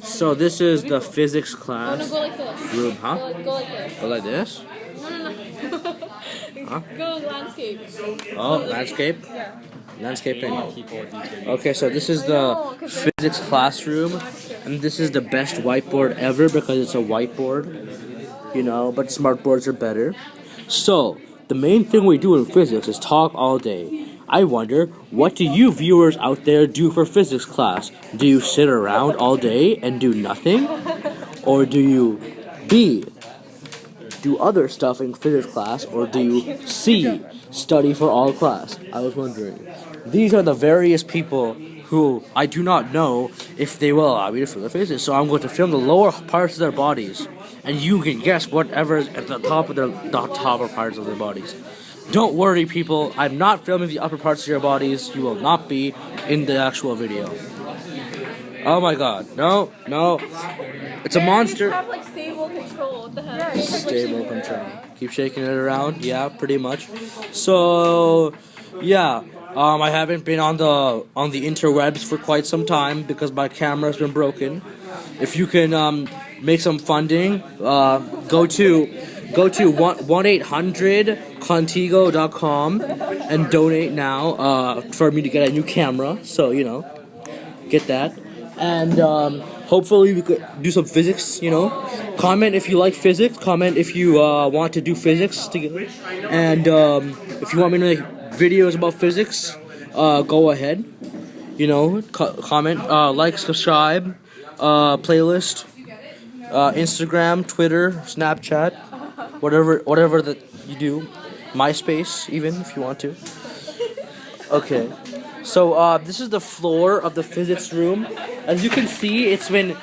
So this is the physics class go like this. room, huh? Go like this. Go like this? No. Huh? Go landscape. Oh, landscape? Yeah. Landscaping. Okay, so this is the physics classroom, and this is the best whiteboard ever because it's a whiteboard, you know, but smart boards are better. So, the main thing we do in physics is talk all day. I wonder, what do you viewers out there do for physics class? Do you sit around all day and do nothing? Or do you B, do other stuff in physics class, or do you C, study for all class? I was wondering. These are the various people who I do not know if they will allow me to film the faces, so I'm going to film the lower parts of their bodies, and you can guess whatever is at the top of the top parts of their bodies. Don't worry, people, I'm not filming the upper parts of your bodies. You will not be in the actual video. Oh my god, no, it's a monster. You have like stable control. What the heck? Stable control. Keep shaking it around. Yeah, pretty much. So, yeah. I haven't been on the interwebs for quite some time because my camera's been broken. If you can make some funding, go to 1-800-Contigo.com and donate now for me to get a new camera. So, you know, get that. And hopefully we could do some physics, you know. Comment if you like physics. Comment if you want to do physics together. And if you want me to make videos about physics, go ahead. You know, comment, like, subscribe, playlist, Instagram, Twitter, Snapchat, whatever that you do. MySpace, even if you want to. Okay. So this is the floor of the physics room. As you can see, it's been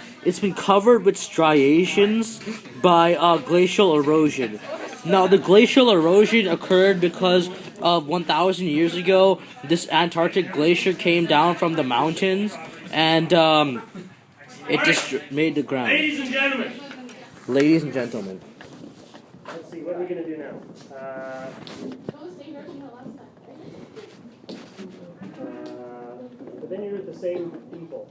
covered with striations by glacial erosion. Now, the glacial erosion occurred because of 1,000 years ago, this Antarctic glacier came down from the mountains, and it just made the ground. Ladies and gentlemen. Ladies and gentlemen. Let's see, what are we going to do now? But then you're with the same people.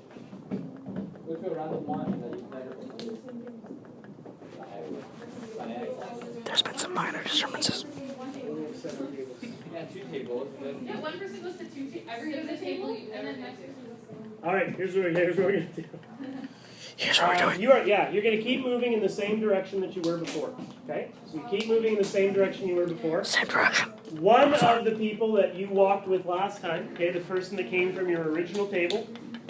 There's been some minor disturbances. Yeah, one person goes to two tables. Every other table, and then next person goes to All right, here's what we're going to do. Here's what we're doing. You're going to keep moving in the same direction that you were before. Okay? So you keep moving in the same direction you were before. Same direction. One of the people that you walked with last time, okay, the person that came from your original table,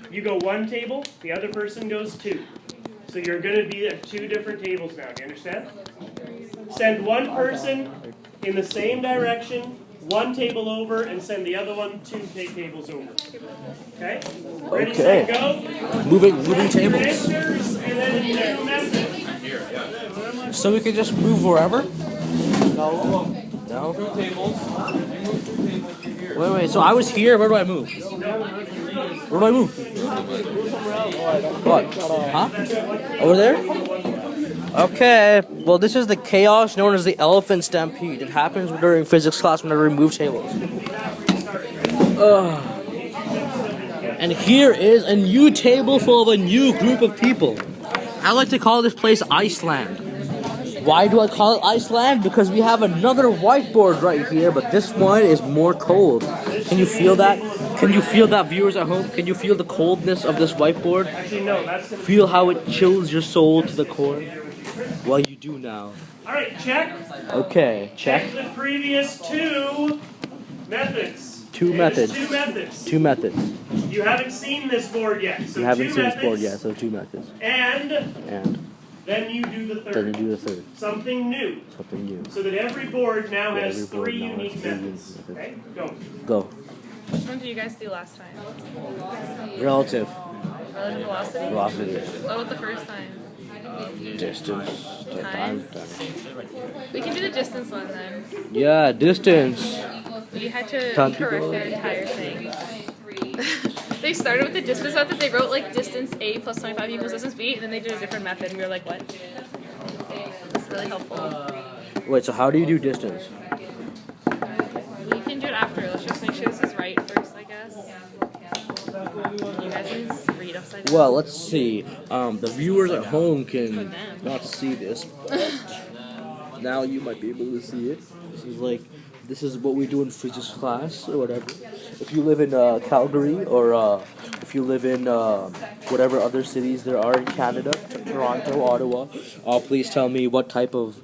you go one table, the other person goes two. So you're going to be at two different tables now. Do you understand? Send one person in the same direction, one table over, and send the other one two tables over. Okay? Ready, set, go. Moving tables. Answers, and then message. So we can just move wherever? No. Two tables. Wait. So I was here. Where do I move? Where do I move? What? Huh? Over there? Okay. Well, this is the chaos known as the elephant stampede. It happens during physics class whenever we move tables. And here is a new table full of a new group of people. I like to call this place Iceland. Why do I call it Iceland? Because we have another whiteboard right here, but this one is more cold. Can you feel that? Can you feel that, viewers at home? Can you feel the coldness of this whiteboard? Actually, no, that's going to Feel how it chills your soul to the core? Well, you do now. All right, check. Okay, check. The previous two methods. Two There's methods. Two methods. Two methods. You haven't seen this board yet. So You haven't two seen this methods, board yet, so two methods. And And then you do the then you third. do the third. Something new. Something new. So that every board now So has every board three now has unique three methods. unique methods. Okay, go. Go. Which one did you guys do last time? Relative. Relative velocity? Velocity. What about the first time? Distance. Time. We can do the distance one then. Yeah, distance. You had to Time to correct go. their entire thing. They started with the distance method. They wrote like distance A plus 25 equals distance B, and then they did a different method, and we were like, what? It's really helpful. Wait, so how do you do distance? We can do it after. Let's just make sure this is right first, I guess. You guys can read upside Well, let's see. The viewers at home can not see this. Now you might be able to see it. This is what we do in physics class or whatever. If you live in Calgary or if you live in whatever other cities there are in Canada, Toronto, Ottawa, please tell me what type of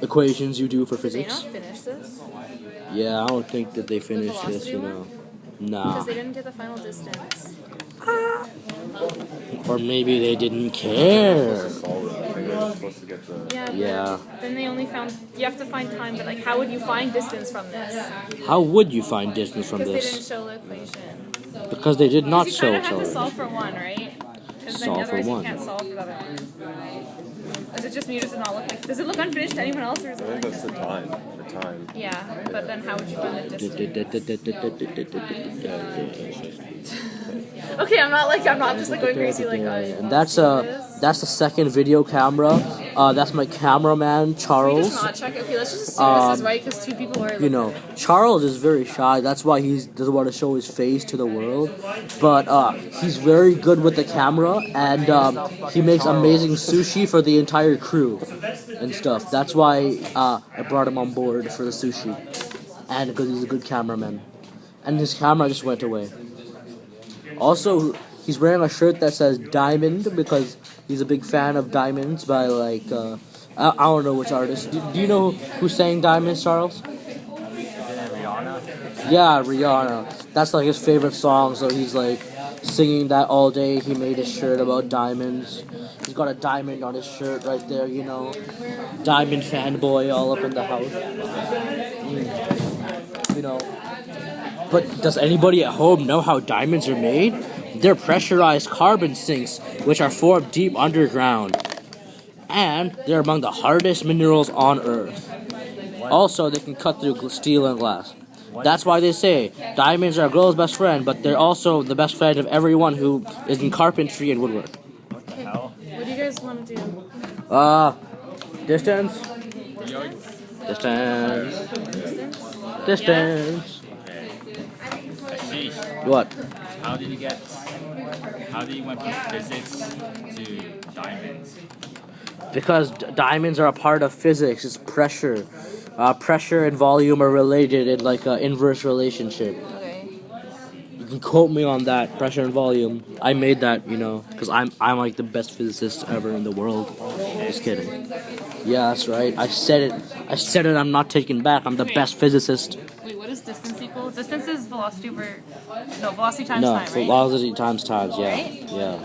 equations you do for Did they physics. not finish this? Yeah, I don't think that they finished this, velocity you know. Nah. Because they didn't get the final distance. Or maybe they didn't care. Yeah. But Yeah. then they only found. You have to find time, but like, how would you find distance from this? How would you find distance from Because they didn't this? show the equation. Because they did not Because you show kind of have to each solve for one, right? Because then Solve for otherwise one. you can't solve for the other one. Is it just me or does it not look like? Does it look unfinished to anyone else or is it like That's the time. The time. Yeah, but then how would you find the distance? Okay, I'm not just like going crazy like. And that's the second video camera. That's my cameraman Can we just Charles. not check? Okay, let's just assume this is right because two people are. You know, Charles is very shy. That's why he doesn't want to show his face to the world. But he's very good with the camera, and he makes amazing sushi for the entire crew and stuff. That's why I brought him on board for the sushi, and because he's a good cameraman. And his camera just went away. Also, he's wearing a shirt that says Diamond because he's a big fan of Diamonds by I don't know which artist. Do you know who sang Diamonds, Charles? Rihanna. Yeah, Rihanna. That's like his favorite song, so he's like singing that all day. He made a shirt about diamonds. He's got a diamond on his shirt right there, you know. Diamond fanboy all up in the house. You know. But does anybody at home know how diamonds are made? They're pressurized carbon sinks, which are formed deep underground. And they're among the hardest minerals on Earth. Also, they can cut through steel and glass. That's why they say diamonds are a girl's best friend, but they're also the best friend of everyone who is in carpentry and woodwork. Okay. What do you guys want to do? Distance. Distance? Distance. What? How did you went from physics to diamonds? Because diamonds are a part of physics. It's pressure. Pressure and volume are related in like an inverse relationship. Okay. You can quote me on that. Pressure and volume. I made that, you know, because I'm like the best physicist ever in the world. Just kidding. Yeah, that's right. I said it. I'm not taking back. I'm the best physicist. Wait, what is distance equal? Distance is velocity over. No, velocity times No, time, right? velocity times times. Yeah, Right? yeah.